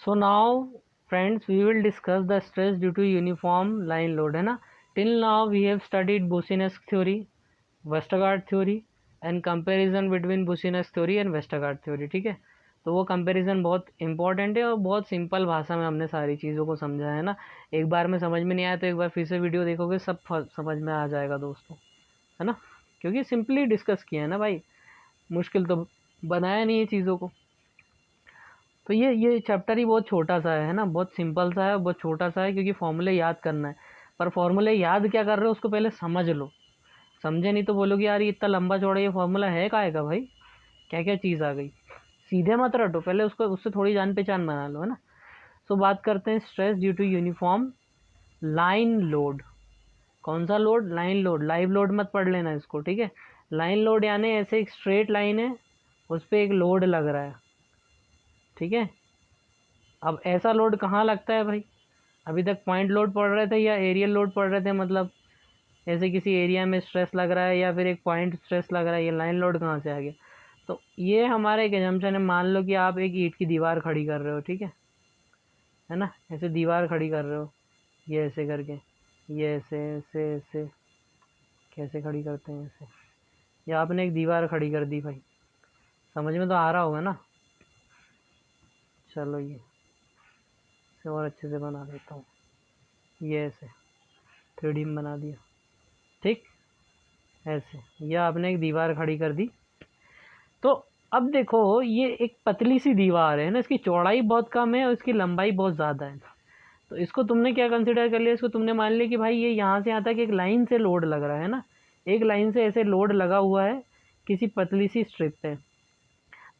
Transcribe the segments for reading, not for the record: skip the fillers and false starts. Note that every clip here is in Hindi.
So now friends we will discuss the stress due to uniform line load, है ना। Till now we have studied Boussinesq theory, Westergaard theory and comparison between Boussinesq theory and Westergaard theory, ठीक है। तो वो कंपैरिजन बहुत इंपॉर्टेंट है और बहुत सिंपल भाषा में हमने सारी चीज़ों को समझा है ना। एक बार में समझ में नहीं आया तो एक बार फिर से वीडियो देखोगे सब समझ में आ जाएगा दोस्तों, है ना। क्योंकि सिंपली डिस्कस किया है ना भाई, मुश्किल तो बनाया नहीं है चीज़ों को। तो ये चैप्टर ही बहुत छोटा सा है ना, बहुत सिंपल सा है, बहुत छोटा सा है, क्योंकि फॉर्मूले याद करना है। पर फॉर्मूले याद क्या कर रहे हो उसको पहले समझ लो, समझे नहीं तो बोलोगे यार ये इतना लंबा चौड़ा ये फॉर्मूला है काहे का भाई, क्या क्या चीज़ आ गई। सीधे मत रटो, पहले उसको उससे थोड़ी जान पहचान बना लो, है ना। सो बात करते हैं stress due to uniform line load. कौन सा load? Line load. Live load मत पढ़ लेना इसको, ठीक है। लाइन लोड यानी ऐसे एक स्ट्रेट लाइन है, उस पर एक लोड लग रहा है, ठीक है। अब ऐसा लोड कहाँ लगता है भाई? अभी तक पॉइंट लोड पढ़ रहे थे या एरियल लोड पढ़ रहे थे, मतलब ऐसे किसी एरिया में स्ट्रेस लग रहा है या फिर एक पॉइंट स्ट्रेस लग रहा है, ये लाइन लोड कहाँ से आ गया? तो ये हमारा एक एजम्पशन है। मान लो कि आप एक ईंट की दीवार खड़ी कर रहे हो, ठीक है ना। ऐसे दीवार खड़ी कर रहे हो, ये ऐसे करके, ये ऐसे ऐसे ऐसे कैसे खड़ी करते हैं ऐसे, या आपने एक दीवार खड़ी कर दी भाई, समझ में तो आ रहा होगा ना। चलो ये इसे और अच्छे से बना देता हूँ, ये ऐसे 3D में बना दिया, ठीक। ऐसे ये आपने एक दीवार खड़ी कर दी। तो अब देखो ये एक पतली सी दीवार है ना, इसकी चौड़ाई बहुत कम है और इसकी लंबाई बहुत ज़्यादा है। तो इसको तुमने क्या कंसिडर कर लिया? इसको तुमने मान लिया कि भाई ये यहाँ से यहाँ तक एक लाइन से लोड लग रहा है ना, एक लाइन से ऐसे लोड लगा हुआ है किसी पतली सी स्ट्रिप पे।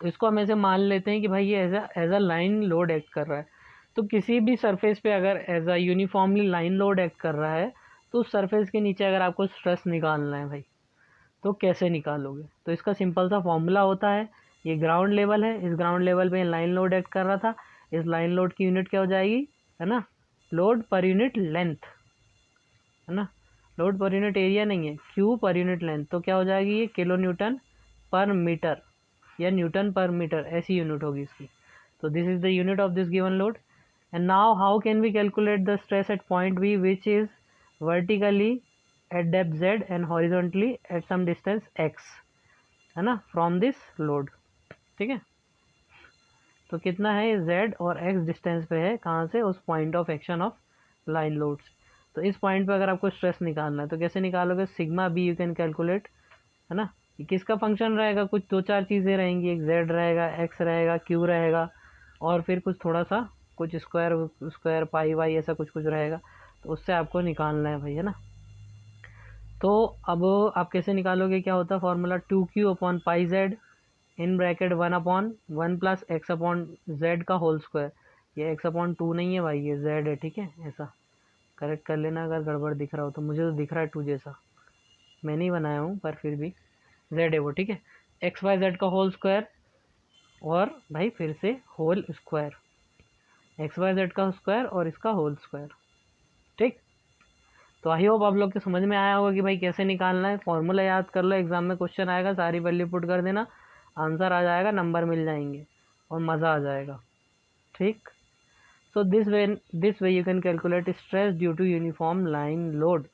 तो इसको हम ऐसे मान लेते हैं कि भाई ये as a line load act कर रहा है। तो किसी भी सरफेस पे अगर as a uniformly line load act कर रहा है, तो उस सरफेस के नीचे अगर आपको स्ट्रेस निकालना है भाई, तो कैसे निकालोगे? तो इसका सिंपल सा फॉर्मूला होता है, ये ग्राउंड लेवल है, इस ग्राउंड लेवल पे लाइन लोड एक्ट कर रहा था, इस लाइन लोड की यूनिट क्या हो जाएगी, है ना, लोड पर यूनिट लेंथ, है ना। लोड पर यूनिट एरिया नहीं है, क्यू पर यूनिट लेंथ। तो क्या हो जाएगी ये, किलो न्यूटन पर मीटर या न्यूटन पर मीटर, ऐसी यूनिट होगी इसकी। तो this is the unit of this given load. And now how can we calculate the stress at point B which is vertically at depth z and horizontally at some distance x, है ना, from this load, ठीक है। तो कितना है, z और x डिस्टेंस पे है, कहाँ से, उस point of action of line loads. तो इस पॉइंट पे अगर आपको स्ट्रेस निकालना है तो कैसे निकालोगे? Sigma B you can calculate, है ना। ये किसका फंक्शन रहेगा? कुछ दो चार चीज़ें रहेंगी, एक z रहेगा, x रहेगा, q रहेगा, और फिर कुछ थोड़ा सा कुछ स्क्वायर स्क्वायर पाई वाई ऐसा कुछ कुछ रहेगा। तो उससे आपको निकालना है भाई, है ना। तो अब आप कैसे निकालोगे? क्या होता है formula, 2q/πz in bracket 1/1 plus x upon Z का होल स्क्वायर। ये x/2 नहीं है भाई, ये z है, ठीक है। ऐसा करेक्ट कर लेना अगर गड़बड़ दिख रहा हो तो, मुझे तो दिख रहा है 2 जैसा, मैं नहीं बनाया हूँ पर फिर भी z है वो, ठीक है। XYZ का होल स्क्वायर और भाई फिर से होल स्क्वायर, XYZ का स्क्वायर और इसका होल स्क्वायर, ठीक। तो आई होप आप लोग के समझ में आया होगा कि भाई कैसे निकालना है। फॉर्मूला याद कर लो, एग्जाम में क्वेश्चन आएगा, सारी वैल्यू पुट कर देना, आंसर आ जाएगा, नंबर मिल जाएंगे और मज़ा आ जाएगा, ठीक। So this way you can calculate stress due to uniform line load,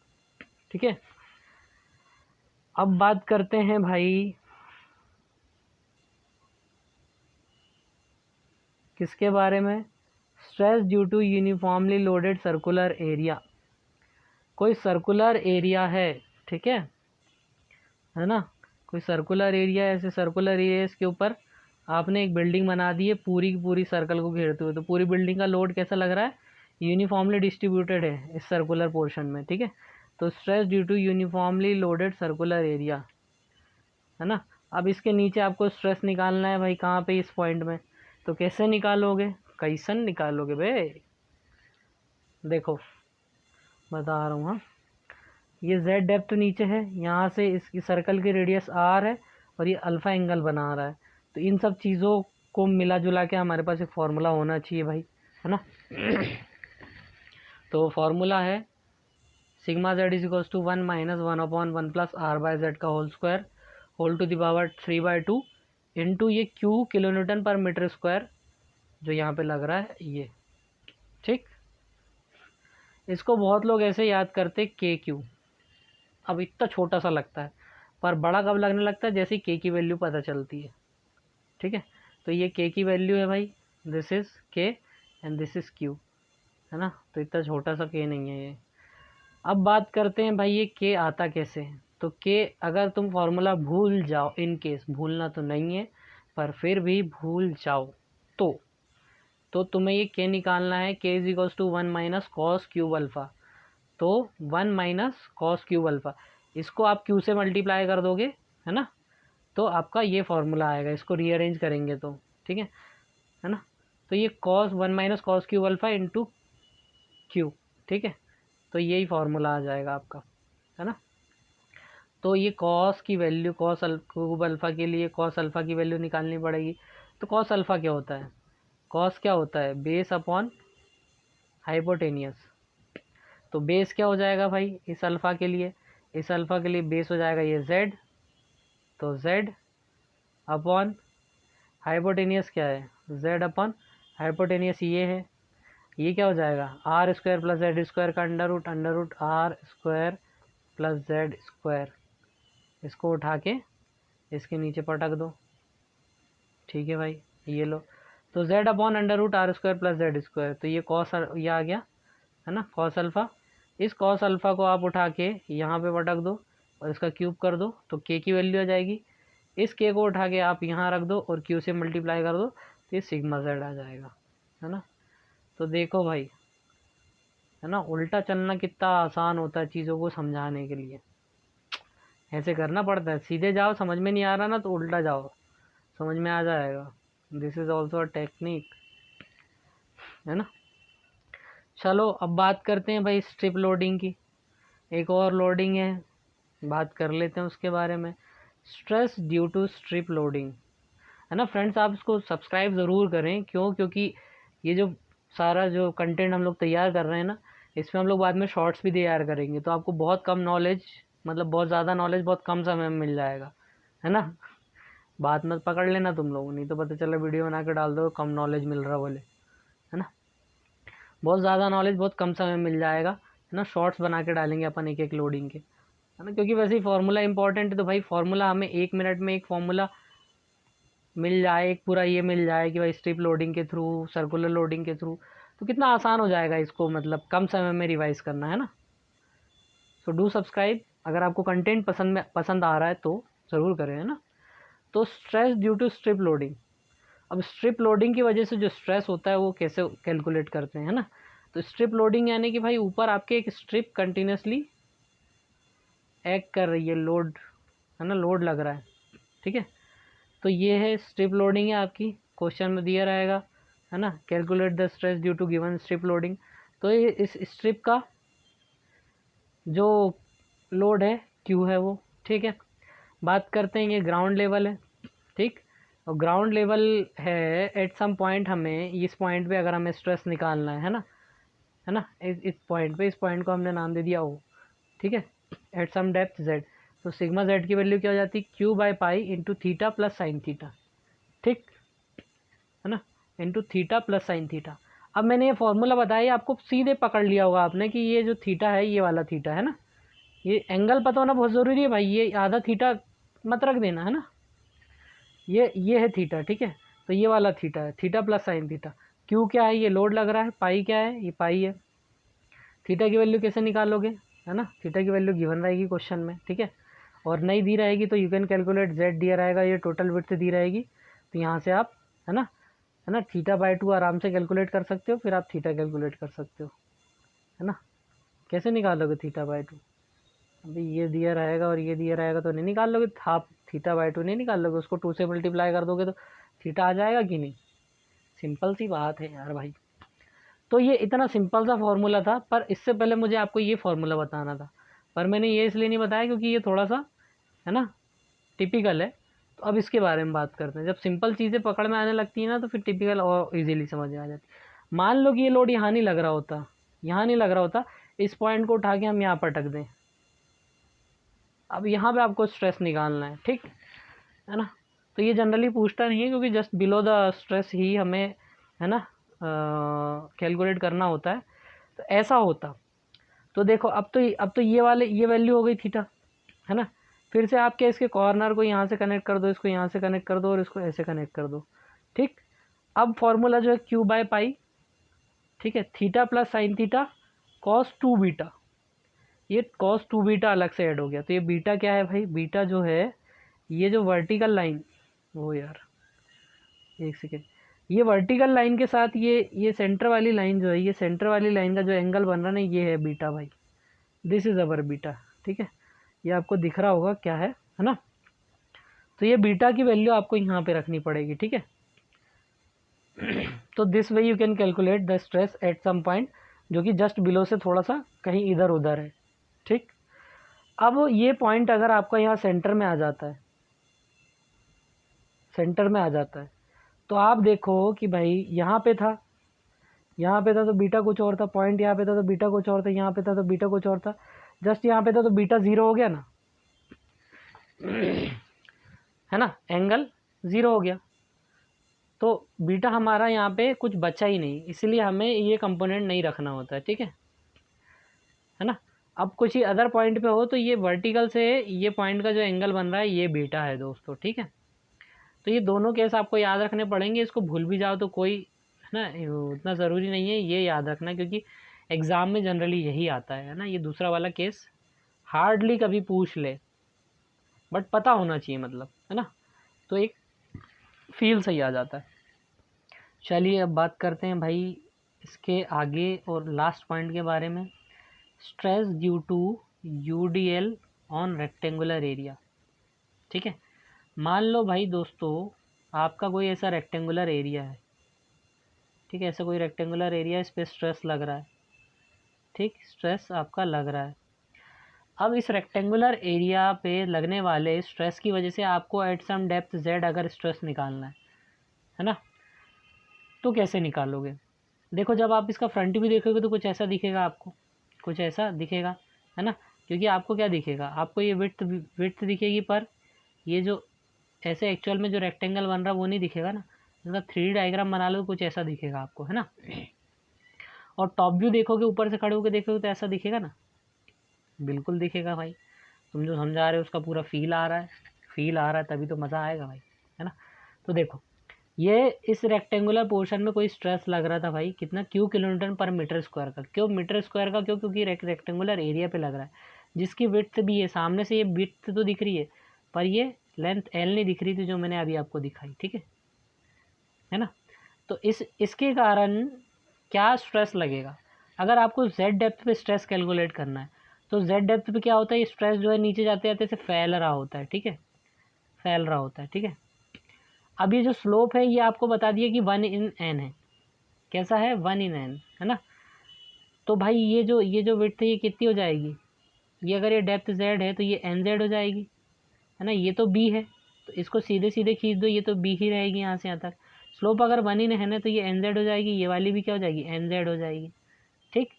ठीक है। अब बात करते हैं भाई किसके बारे में, stress due to uniformly loaded circular area. कोई सर्कुलर एरिया है, ठीक है ना, कोई सर्कुलर एरिया, ऐसे सर्कुलर एरिया इसके ऊपर आपने एक बिल्डिंग बना दी है पूरी की पूरी सर्कल को घेरते हुए। तो पूरी बिल्डिंग का लोड कैसा लग रहा है, यूनिफॉर्मली डिस्ट्रीब्यूटेड है इस सर्कुलर पोर्शन में, ठीक है। तो stress due to uniformly loaded circular area, है ना। अब इसके नीचे आपको स्ट्रेस निकालना है भाई, कहाँ पे, इस पॉइंट में। तो कैसे निकालोगे, कैसन निकालोगे भाई, देखो बता रहा हूँ, हाँ। ये z डेप्थ नीचे है, यहाँ से इसकी सर्कल की रेडियस r है और ये अल्फ़ा एंगल बना रहा है। तो इन सब चीज़ों को मिला जुला के हमारे पास एक फार्मूला होना चाहिए भाई, है ना। तो फार्मूला है sigma z is equals to 1 - 1/1 plus r by Z का whole square whole to the power 3/2 into ये q किलो न्यूटन पर मीटर स्क्वायर जो यहाँ पे लग रहा है ये, ठीक। इसको बहुत लोग ऐसे याद करते के क्यू। अब इतना छोटा सा लगता है, पर बड़ा कब लगने लगता है, जैसे ही के की वैल्यू पता चलती है, ठीक है। तो ये के की वैल्यू है भाई, दिस इज़ के एंड दिस इज़ क्यू, है ना। तो इतना छोटा सा के नहीं है ये। अब बात करते हैं भाई ये के आता कैसे है। तो के अगर तुम फॉर्मूला भूल जाओ, इन केस भूलना तो नहीं है पर फिर भी भूल जाओ तो तुम्हें ये के निकालना है। K is equals to 1 minus cos cube alpha. तो 1 माइनस कॉस क्यूब अल्फ़ा, इसको आप क्यू से मल्टीप्लाई कर दोगे, है ना। तो आपका ये फॉर्मूला आएगा, इसको रीअरेंज करेंगे तो, ठीक है ना। तो ये cos 1 minus cos cube alpha into Q, ठीक है। तो यही फार्मूला आ जाएगा आपका, है ना। तो ये कॉस की वैल्यू, कॉस क्यूब अल्फ़ा के लिए कॉस अल्फ़ा की वैल्यू निकालनी पड़ेगी। तो कॉस अल्फ़ा क्या होता है, कॉस क्या होता है, बेस अपॉन हाइपोटेनियस। तो बेस क्या हो जाएगा भाई इस अल्फ़ा के लिए, इस अल्फ़ा के लिए बेस हो जाएगा ये z। तो z अपॉन हाइपोटेनियस क्या है, z अपॉन हाइपोटेनियस ये है, ये क्या हो जाएगा R square plus Z square का under root R square plus Z square. इसको उठा के इसके नीचे पटक दो, ठीक है भाई। ये लो, तो z upon under root R square plus Z square. तो ये कॉस ये आ गया, है ना, कॉस अल्फ़ा। इस कॉस अल्फ़ा को आप उठा के यहाँ पे पटक दो और इसका क्यूब कर दो तो के की वैल्यू आ जाएगी। इस के को उठा के आप यहाँ रख दो और क्यू से मल्टीप्लाई कर दो तो ये सिग्मा जेड आ जाएगा, है ना। तो देखो भाई, है ना, उल्टा चलना कितना आसान होता है चीज़ों को समझाने के लिए। ऐसे करना पड़ता है, सीधे जाओ, समझ में नहीं आ रहा ना तो उल्टा जाओ, समझ में आ जाएगा। This is also a technique, है ना। चलो अब बात करते हैं भाई स्ट्रिप लोडिंग की। एक और लोडिंग है, बात कर लेते हैं उसके बारे में। Stress due to strip loading, है ना फ्रेंड्स। आप इसको सब्सक्राइब ज़रूर करें, क्यों, क्योंकि ये जो सारा जो कंटेंट हम लोग तैयार कर रहे हैं ना, इसमें हम लोग बाद में शॉर्ट्स भी तैयार करेंगे। तो आपको बहुत कम नॉलेज, मतलब बहुत ज़्यादा नॉलेज बहुत कम समय में मिल जाएगा, है ना। बात मत पकड़ लेना तुम लोग, नहीं तो पता चला वीडियो बना के डाल दो कम नॉलेज मिल रहा बोले, है ना। बहुत ज़्यादा नॉलेज बहुत कम समय में मिल जाएगा, है ना। शॉर्ट्स बना के डालेंगे अपन एक एक लोडिंग के, है ना, क्योंकि वैसे ही फार्मूला इंपॉर्टेंट है। तो भाई फार्मूला हमें 1 मिनट में एक फार्मूला मिल जाए, एक पूरा ये मिल जाए कि भाई स्ट्रिप लोडिंग के थ्रू, सर्कुलर लोडिंग के थ्रू, तो कितना आसान हो जाएगा इसको, मतलब कम समय में रिवाइज करना, है ना। सो डू सब्सक्राइब, अगर आपको कंटेंट पसंद आ रहा है तो ज़रूर करें, है ना। तो stress due to strip loading, अब स्ट्रिप लोडिंग की वजह से जो स्ट्रेस होता है वो कैसे कैलकुलेट करते हैं, है ना। तो स्ट्रिप लोडिंग यानी कि भाई ऊपर आपके एक स्ट्रिप कंटिन्यूसली एक्ट कर रही है, लोड, है ना, लोड लग रहा है, ठीक है। तो ये है स्ट्रिप लोडिंग है आपकी, क्वेश्चन में दिया रहेगा, है ना। Calculate the stress due to given strip loading. तो ये इस स्ट्रिप का जो लोड है क्यू है वो, ठीक है। बात करते हैं, ये ग्राउंड लेवल है, ठीक। और ग्राउंड लेवल है एट सम पॉइंट, हमें इस पॉइंट पे अगर हमें स्ट्रेस निकालना है ना, इस पॉइंट पे, इस पॉइंट को हमने नाम दे दिया ओ, ठीक है, एट सम डेप्थ जेड। तो सिग्मा जेड की वैल्यू क्या हो जाती है, Q by pi into theta plus sine theta, ठीक, है ना, into theta plus sine theta. अब मैंने ये फॉर्मूला बताया, आपको सीधे पकड़ लिया होगा आपने कि ये जो थीटा है ये वाला थीटा है ना। ये एंगल पता होना बहुत ज़रूरी है भाई, ये आधा थीटा मत रख देना, है ना। ये है थीटा, ठीक है। तो ये वाला थीटा है, theta plus sine theta. Q क्या है, ये लोड लग रहा है। पाई क्या है, ये पाई है। थीटा की वैल्यू कैसे निकालोगे, है ना, थीटा की वैल्यू गिवन रहेगी क्वेश्चन में, ठीक है। और नहीं दी रहेगी तो यू कैन कैलकुलेट जेड दिया रहेगा, ये टोटल विड्थ दी रहेगी। तो यहाँ से आप, है ना, थीटा बाई 2 आराम से कैलकुलेट कर सकते हो, फिर आप थीटा कैलकुलेट कर सकते हो, है ना। कैसे निकालोगे थीटा बाई 2, अभी ये दिया रहेगा और ये दिया रहेगा तो नहीं निकाल लोगे, हाफ थीटा बाई 2 नहीं निकाल लोगे, उसको 2 से मल्टीप्लाई कर दोगे तो थीटा आ जाएगा कि नहीं। सिंपल सी बात है यार भाई। तो ये इतना सिंपल सा फार्मूला था, पर इससे पहले मुझे आपको ये फार्मूला बताना था, पर मैंने ये इसलिए नहीं बताया क्योंकि ये थोड़ा सा, है ना, टिपिकल है। तो अब इसके बारे में बात करते हैं। जब सिंपल चीज़ें पकड़ में आने लगती हैं ना तो फिर टिपिकल और इजीली समझ में आ जाती है। मान लो कि ये लोड यहाँ नहीं लग रहा होता, यहाँ नहीं लग रहा होता, इस पॉइंट को उठा के हम यहाँ पटक दें। अब यहाँ पे आपको स्ट्रेस निकालना है, ठीक है ना। तो ये जनरली पूछता नहीं है क्योंकि जस्ट बिलो द स्ट्रेस ही हमें है ना, कैलकुलेट करना होता है, तो ऐसा होता। तो देखो अब तो ये वैल्यू हो गई थीटा, है ना। फिर से आप क्या, इसके कॉर्नर को यहाँ से कनेक्ट कर दो, इसको यहाँ से कनेक्ट कर दो और इसको ऐसे कनेक्ट कर दो, ठीक। अब फॉर्मूला जो है क्यू बाय पाई, ठीक है, theta plus sine theta cos 2 beta, ये कॉस 2 बीटा अलग से ऐड हो गया। तो ये बीटा क्या है भाई, बीटा जो है ये जो वर्टिकल लाइन, वो यार एक सेकेंड, ये वर्टिकल लाइन के साथ ये सेंटर वाली लाइन जो है, ये सेंटर वाली लाइन का जो एंगल बन रहा है ना, ये है बीटा भाई, दिस इज़ अवर बीटा, ठीक है। ये आपको दिख रहा होगा क्या है ना। तो ये बीटा की वैल्यू आपको यहाँ पे रखनी पड़ेगी, ठीक है। तो this way you can calculate the stress at some point, जो कि जस्ट बिलो से थोड़ा सा कहीं इधर उधर है, ठीक। अब ये पॉइंट अगर आपका यहाँ सेंटर में आ जाता है, सेंटर में आ जाता है, तो आप देखो कि भाई यहाँ पे था, यहाँ पे था तो बीटा कुछ और था, पॉइंट यहाँ पे था तो बीटा कुछ और था, यहाँ पे था तो बीटा कुछ और था, जस्ट यहाँ पे था तो बीटा ज़ीरो हो गया ना, है ना, एंगल ज़ीरो हो गया। तो बीटा हमारा यहाँ पे कुछ बचा ही नहीं, इसलिए हमें ये कंपोनेंट नहीं रखना होता है, ठीक है ना। अब कुछ ही अदर पॉइंट पे हो तो ये वर्टिकल से ये पॉइंट का जो एंगल बन रहा है ये बीटा है दोस्तों, ठीक है। तो ये दोनों केस आपको याद रखने पड़ेंगे, इसको भूल भी जाओ तो कोई, है ना, उतना ज़रूरी नहीं है ये याद रखना, क्योंकि एग्ज़ाम में जनरली यही आता है ना। ये दूसरा वाला केस हार्डली कभी पूछ ले, बट पता होना चाहिए, मतलब, है ना, तो एक फील सही आ जाता है। चलिए अब बात करते हैं भाई इसके आगे और लास्ट पॉइंट के बारे में, stress due to UDL on rectangular area, ठीक है। मान लो भाई दोस्तों आपका कोई ऐसा रेक्टेंगुलर एरिया है, ठीक है, ऐसा कोई रेक्टेंगुलर एरिया, इस पर स्ट्रेस लग रहा है, ठीक, स्ट्रेस आपका लग रहा है। अब इस रेक्टेंगुलर एरिया पे लगने वाले स्ट्रेस की वजह से आपको एट सम डेप्थ z अगर स्ट्रेस निकालना है ना, तो कैसे निकालोगे। देखो जब आप इसका फ्रंट भी देखोगे तो कुछ ऐसा दिखेगा आपको, कुछ ऐसा दिखेगा, है ना। क्योंकि आपको क्या दिखेगा, आपको ये विड्थ दिखेगी, पर ये जो ऐसे एक्चुअल में जो रेक्टेंगल बन रहा है वो नहीं दिखेगा ना। इसका 3D डायग्राम बना लो, कुछ ऐसा दिखेगा आपको, है ना। और टॉप व्यू देखोगे, ऊपर से खड़े होकर देखोगे तो ऐसा दिखेगा ना, बिल्कुल दिखेगा भाई। तुम जो समझा रहे हो उसका पूरा फील आ रहा है, फील आ रहा है तभी तो मज़ा आएगा भाई, है ना। तो देखो ये इस रेक्टेंगुलर पोर्शन में कोई स्ट्रेस लग रहा था भाई, कितना, क्यू किलोन्यूटन पर मीटर स्क्वायर का। क्यों मीटर स्क्वायर का, क्यों, क्योंकि रेक्टेंगुलर एरिया पे लग रहा है, जिसकी विड्थ भी है, सामने से ये विड्थ तो दिख रही है पर ये लेंथ एल नहीं दिख रही थी जो मैंने अभी आपको दिखाई, ठीक है ना। तो इसके कारण क्या स्ट्रेस लगेगा, अगर आपको जेड डेप्थ पे स्ट्रेस कैलकुलेट करना है तो जेड डेप्थ पे क्या होता है, ये स्ट्रेस जो है नीचे जाते जाते से फैल रहा होता है, ठीक है, फैल रहा होता है, ठीक है। अब ये जो स्लोप है ये आपको बता दिया कि 1/n है, कैसा है, 1/n, है ना। तो भाई ये जो विड्थ है ये कितनी हो जाएगी, ये अगर ये डेप्थ z है तो ये nz हो जाएगी, है ना। ये तो b है तो इसको सीधे सीधे खींच दो, ये तो b ही रहेगी यहाँ से यहाँ तक। स्लोप अगर 1/n है ना तो ये nz हो जाएगी, ये वाली भी क्या हो जाएगी, nz हो जाएगी, ठीक।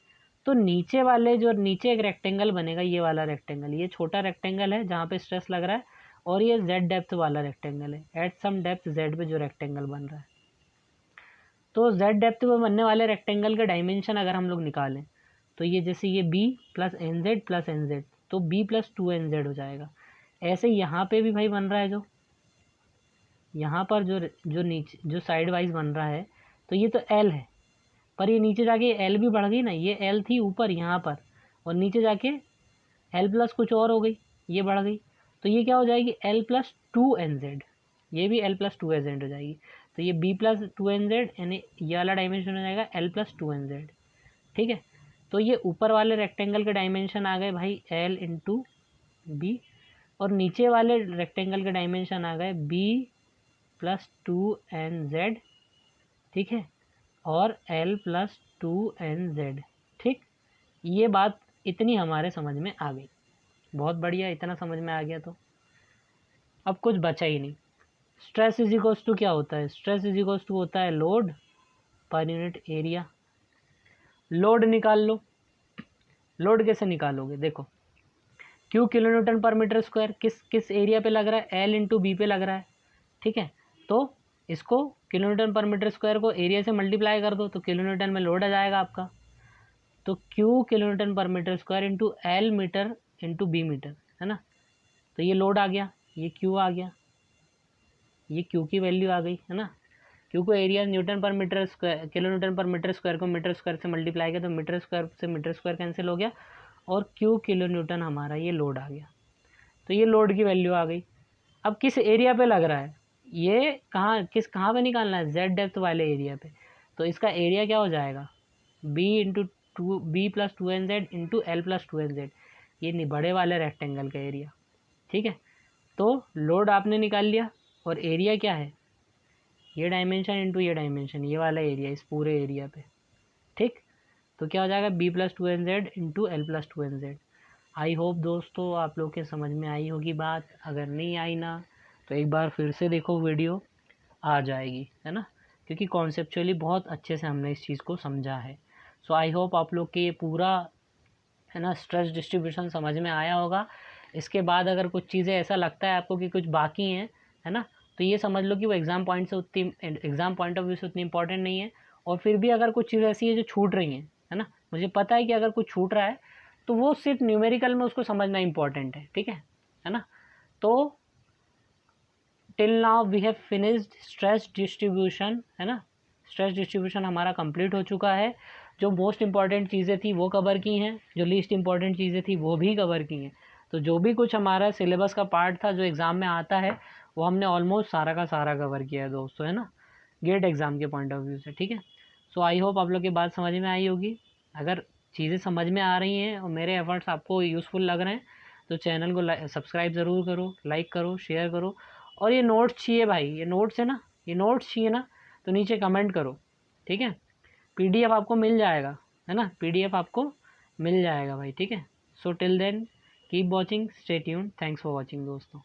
तो नीचे वाले जो नीचे एक रेक्टेंगल बनेगा, ये वाला रेक्टेंगल, ये छोटा रेक्टेंगल है जहाँ पे स्ट्रेस लग रहा है, और ये z डेप्थ वाला रेक्टेंगल है, एट सम डेप्थ z पे जो रेक्टेंगल बन रहा है। तो z डेप्थ पे बनने वाले रेक्टेंगल के डायमेंशन अगर हम लोग निकालें तो ये जैसे ये b प्लस एन जेड, तो b प्लस 2nz हो जाएगा। ऐसे यहाँ पे भी भाई बन रहा है, जो यहाँ पर जो नीचे जो साइड वाइज बन रहा है, तो ये तो l है, पर ये नीचे जाके l भी बढ़ गई ना, ये l थी ऊपर यहाँ पर, और नीचे जाके l प्लस कुछ और हो गई, ये बढ़ गई, तो ये क्या हो जाएगी, l प्लस 2nz, ये भी l प्लस 2nz हो जाएगी। तो ये b प्लस 2nz यानी ये वाला डायमेंशन हो जाएगा l प्लस 2nz, ठीक है। तो ये ऊपर वाले रेक्टेंगल के डायमेंशन आ गए भाई l इंटू बी, और नीचे वाले रेक्टेंगल के डायमेंशन आ गए b प्लस 2nz, ठीक है, और l प्लस 2nz, ठीक। ये बात इतनी हमारे समझ में आ गई, बहुत बढ़िया, इतना समझ में आ गया तो अब कुछ बचा ही नहीं। स्ट्रेस इज इक्वल्स टू क्या होता है, स्ट्रेस इज इक्वल्स टू होता है load per unit area. Load निकाल लो, लोड कैसे निकालोगे, देखो क्यू किलो न्यूटन पर मीटर स्क्वायर किस किस एरिया पे लग रहा है, एल इंटू बी पे लग रहा है, ठीक है। तो इसको किलोमीटर पर मीटर स्क्वायर को एरिया से मल्टीप्लाई कर दो तो किलोमीटर में लोड आ जाएगा आपका। तो Q किलोमीटर पर metre square into L metre into B metre, है ना। तो ये लोड आ गया, ये Q आ गया, ये Q की वैल्यू आ गई, है ना। Q को एरिया न्यूटन पर मीटर स्क्वायर, किलोमीटर पर मीटर स्क्वायर को मीटर स्क्वायर से मल्टीप्लाई किया तो मीटर स्क्वायर से मीटर स्क्वायर कैंसिल हो गया और Q किलो न्यूटन हमारा ये लोड आ गया। तो ये लोड की वैल्यू आ गई। अब किस एरिया पे लग रहा है, ये कहाँ पे निकालना है, Z डेप्थ वाले एरिया पे। तो इसका एरिया क्या हो जाएगा, B plus 2NZ into L plus 2NZ, ये बड़े वाले रेक्टेंगल का एरिया, ठीक है। तो लोड आपने निकाल लिया और एरिया क्या है, ये डायमेंशन इंटू ये डायमेंशन, ये वाला एरिया इस पूरे एरिया पे, ठीक। तो क्या हो जाएगा B plus 2NZ into L plus 2NZ। I hope दोस्तों आप लोग के समझ में आई होगी बात। अगर नहीं आई ना तो एक बार फिर से देखो, वीडियो आ जाएगी, है ना, क्योंकि कॉन्सेप्चुअली बहुत अच्छे से हमने इस चीज़ को समझा है। सो आई होप आप लोग के ये पूरा, है ना, स्ट्रेस डिस्ट्रीब्यूशन समझ में आया होगा। इसके बाद अगर कुछ चीज़ें ऐसा लगता है आपको कि कुछ बाकी हैं, है ना, तो ये समझ लो कि वो एग्ज़ाम पॉइंट ऑफ व्यू से उतनी इंपॉर्टेंट नहीं है। और फिर भी अगर कुछ चीज़ ऐसी है जो छूट रही हैं, है ना, मुझे पता है कि अगर कुछ छूट रहा है तो वो सिर्फ न्यूमेरिकल में उसको समझना इंपॉर्टेंट है, ठीक है ना। तो till now we have finished stress distribution, है ना। स्ट्रेस डिस्ट्रीब्यूशन हमारा कंप्लीट हो चुका है। जो मोस्ट इंपॉर्टेंट चीज़ें थी वो कवर की हैं, जो लीस्ट इंपॉर्टेंट चीज़ें थी वो भी कवर की हैं। तो जो भी कुछ हमारा सिलेबस का पार्ट था जो एग्ज़ाम में आता है वो हमने ऑलमोस्ट सारा का सारा कवर किया है दोस्तों, है ना, गेट एग्ज़ाम के पॉइंट ऑफ व्यू से, ठीक है। सो आई होप आप लोग की बात समझ में आई होगी। अगर चीज़ें समझ में आ रही हैं और मेरे एफर्ट्स आपको यूज़फुल लग रहे हैं तो चैनल को सब्सक्राइब ज़रूर करो, लाइक करो, शेयर करो। और ये नोट्स चाहिए भाई, ये नोट्स है ना, ये नोट्स चाहिए ना तो नीचे कमेंट करो, ठीक है। PDF आपको मिल जाएगा, है ना, PDF आपको मिल जाएगा भाई, ठीक है। So till then keep watching, stay tuned, thanks for watching दोस्तों।